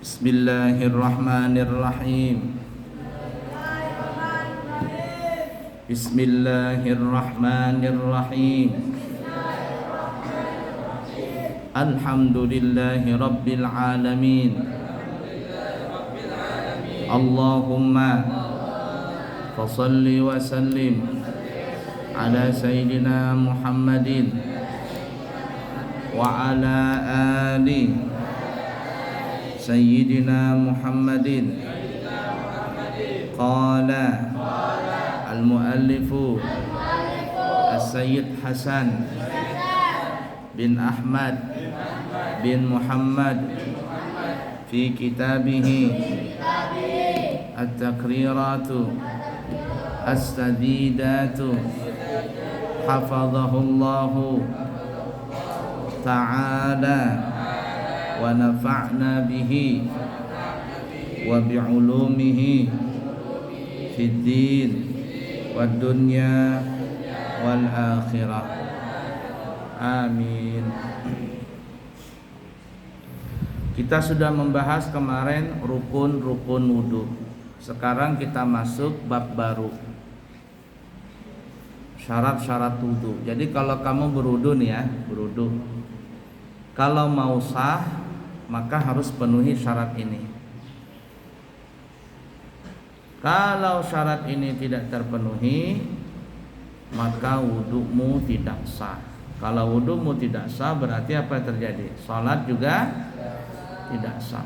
Bismillahirrahmanirrahim. Bismillahirrahmanirrahim. Alhamdulillahi rabbil alamin. Allahumma fasalli wa sallim ala sayyidina Muhammadin wa ala ali Sayyidina Muhammadin. Qala al-muallifu As-Sayyid Hasan bin Ahmad bin Muhammad fi kitabihi At-Taqriratu As-Sadidatu hafadhahullahu ta'ala wa nafa'na bihi wa bi'ulumihi fid din wad dunya wal akhirah. Amin. Kita sudah membahas kemarin rukun-rukun wudu. Sekarang kita masuk bab baru, syarat-syarat wudu. Jadi kalau kamu berwudu nih ya, berwudu, kalau mau sah maka harus penuhi syarat ini. Kalau syarat ini tidak terpenuhi, maka wudumu tidak sah. Kalau wudumu tidak sah, berarti apa yang terjadi? Salat juga tidak sah.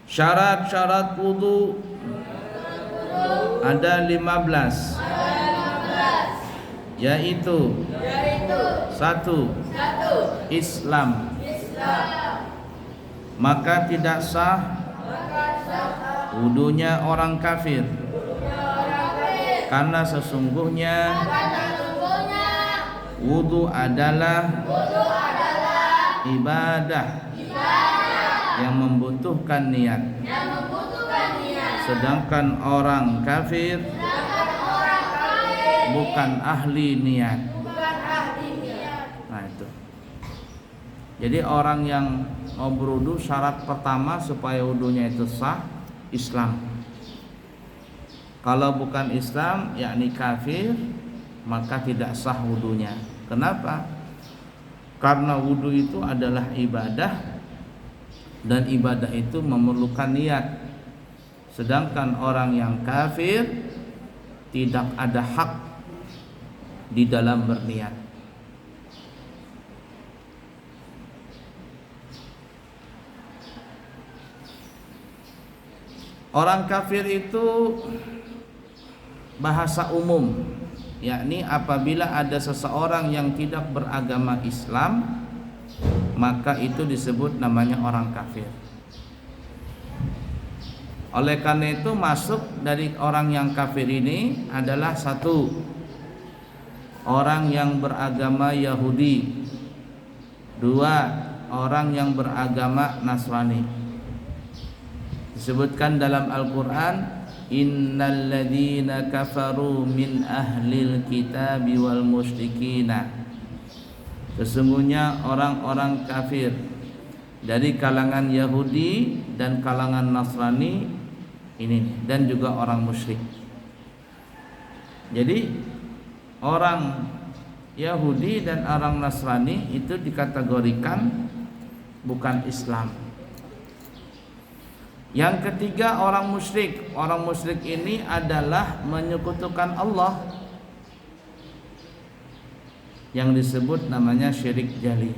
Syarat-syarat wudu ada 15, yaitu 1. Islam. Maka tidak sah wudunya orang kafir, karena sesungguhnya wudu adalah ibadah yang membutuhkan niat. Sedangkan orang kafir bukan ahli niat. Nah itu. Jadi orang yang mau berwudu, syarat pertama supaya wudunya itu sah, Islam. Kalau bukan Islam, yakni kafir, maka tidak sah wudunya. Kenapa? Karena wudu itu adalah ibadah, dan ibadah itu memerlukan niat. Sedangkan orang yang kafir tidak ada hak di dalam berniat. Orang kafir itu bahasa umum, yakni apabila ada seseorang yang tidak beragama Islam, maka itu disebut namanya orang kafir. Oleh karena itu, masuk dari orang yang kafir ini adalah 1, orang yang beragama Yahudi. 2, orang yang beragama Nasrani. Disebutkan dalam Al-Quran, innal ladzina kafaru min ahlil kitabi wal musyrikina. Sesungguhnya orang-orang kafir dari kalangan Yahudi dan kalangan Nasrani ini, dan juga orang musyrik. Jadi orang Yahudi dan orang Nasrani itu dikategorikan bukan Islam. Yang ketiga, orang musyrik. Orang musyrik ini adalah menyekutukan Allah, yang disebut namanya syirik jali.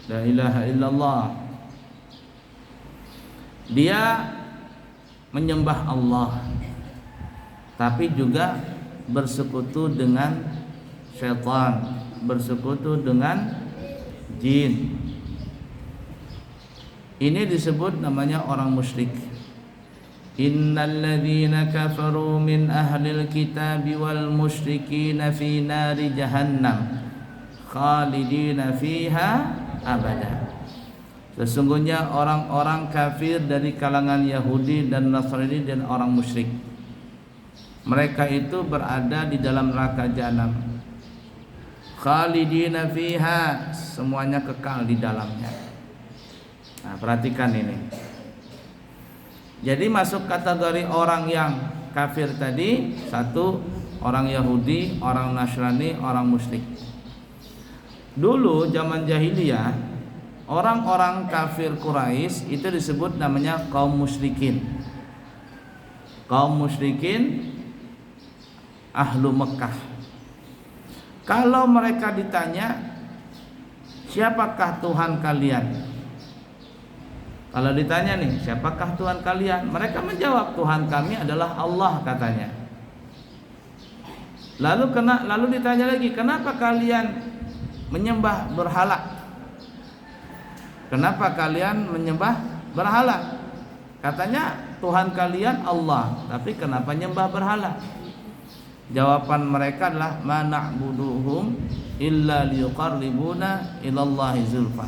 La ilaha illallah. Dia menyembah Allah, tapi juga bersekutu dengan syaitan, bersekutu dengan jin. Ini disebut namanya orang musyrik. Innal ladzina kafaru min ahlil kitabi wal musyrikina fi nari jahannam khalidina fiha abada. Sesungguhnya orang-orang kafir dari kalangan Yahudi dan Nasrani dan orang musyrik, mereka itu berada di dalam neraka jahanam. Khalidina fiha, semuanya kekal di dalamnya. Nah, perhatikan ini. Jadi masuk kategori orang yang kafir tadi, satu orang Yahudi, orang Nasrani, orang musyrik. Dulu zaman jahiliyah, orang-orang kafir Quraisy itu disebut namanya kaum musyrikin. Kaum musyrikin ahlu Mekah. Kalau mereka ditanya, siapakah Tuhan kalian? Kalau ditanya nih, siapakah Tuhan kalian? Mereka menjawab, Tuhan kami adalah Allah, katanya. Lalu ditanya lagi, kenapa kalian menyembah berhala? Kenapa kalian menyembah berhala? Katanya Tuhan kalian Allah, tapi kenapa nyembah berhala? Jawaban mereka adalah ma na'buduhum illa liyuqarribuna ilallahi zulfa.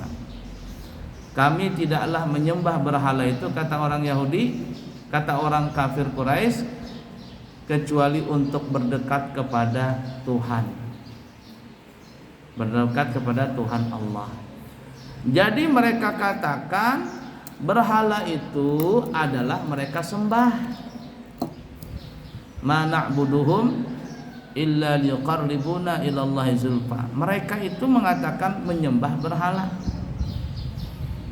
Kami tidaklah menyembah berhala itu, kata orang Yahudi, kata orang kafir Quraisy, kecuali untuk berdekat kepada Tuhan. Berdekat kepada Tuhan Allah. Jadi mereka katakan berhala itu adalah mereka sembah. Ma na'buduhum illa liqarribuna ilallahi zulfa. Mereka itu mengatakan menyembah berhala.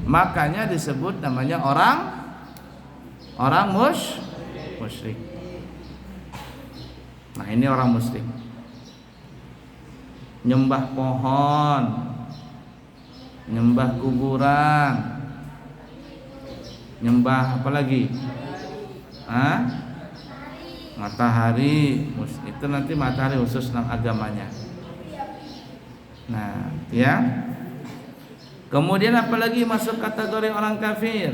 Makanya disebut namanya orang musyrik. Nah, ini orang musyrik. Nyembah pohon, nyembah kuburan, nyembah apa lagi? Matahari. Itu nanti matahari khusus tentang agamanya. Nah, ya. Kemudian apalagi masuk kategori orang kafir,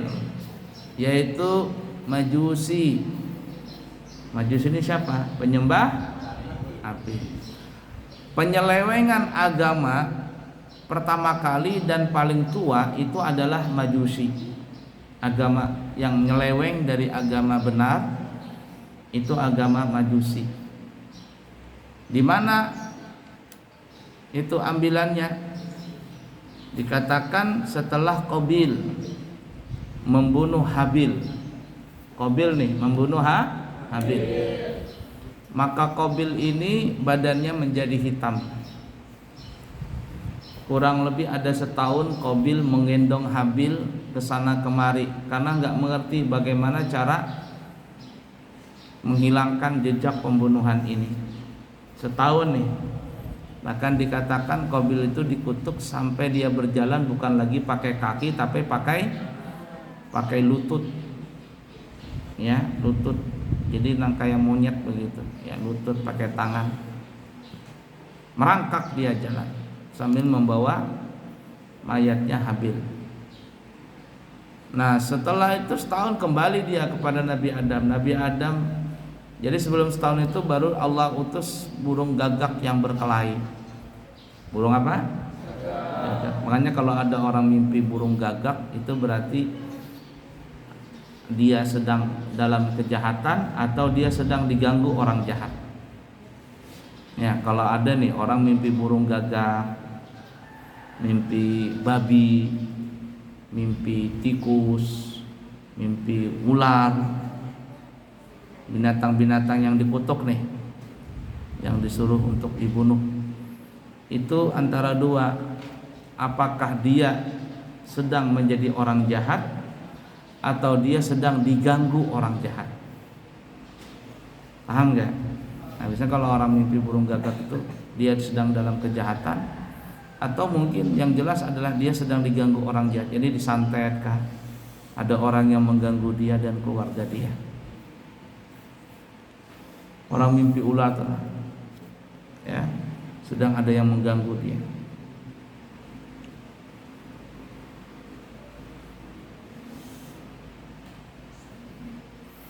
yaitu Majusi. Majusi ini siapa? Penyembah api. Penyelewengan agama pertama kali dan paling tua itu adalah Majusi. Agama yang nyeleweng dari agama benar itu agama Majusi. Di mana itu ambilannya? Dikatakan setelah Qabil membunuh Habil. Qabil nih membunuh Habil. Maka Qabil ini badannya menjadi hitam. Kurang lebih ada setahun Qabil menggendong Habil ke sana kemari karena enggak mengerti bagaimana cara menghilangkan jejak pembunuhan ini. Setahun nih. Bahkan dikatakan Qabil itu dikutuk sampai dia berjalan bukan lagi pakai kaki tapi pakai lutut. Ya, lutut. Jadi kayak monyet begitu. Ya, lutut pakai tangan. Merangkak dia jalan sambil membawa mayatnya Habil. Nah, setelah itu setahun kembali dia kepada Nabi Adam. Nabi Adam, jadi sebelum setahun itu baru Allah utus burung gagak yang berkelahi. Burung apa? Gagak. Makanya kalau ada orang mimpi burung gagak itu berarti dia sedang dalam kejahatan atau dia sedang diganggu orang jahat. Ya, kalau ada nih orang mimpi burung gagak, mimpi babi, mimpi tikus, mimpi ular, binatang-binatang yang dikutuk nih, yang disuruh untuk dibunuh, itu antara dua, apakah dia sedang menjadi orang jahat atau dia sedang diganggu orang jahat. Paham gak? Nah, biasanya kalau orang mimpi burung gagak itu dia sedang dalam kejahatan, atau mungkin yang jelas adalah dia sedang diganggu orang jahat. Jadi disantet kah? Ada orang yang mengganggu dia dan keluarga dia. Orang mimpi ular, ya, sedang ada yang mengganggu dia.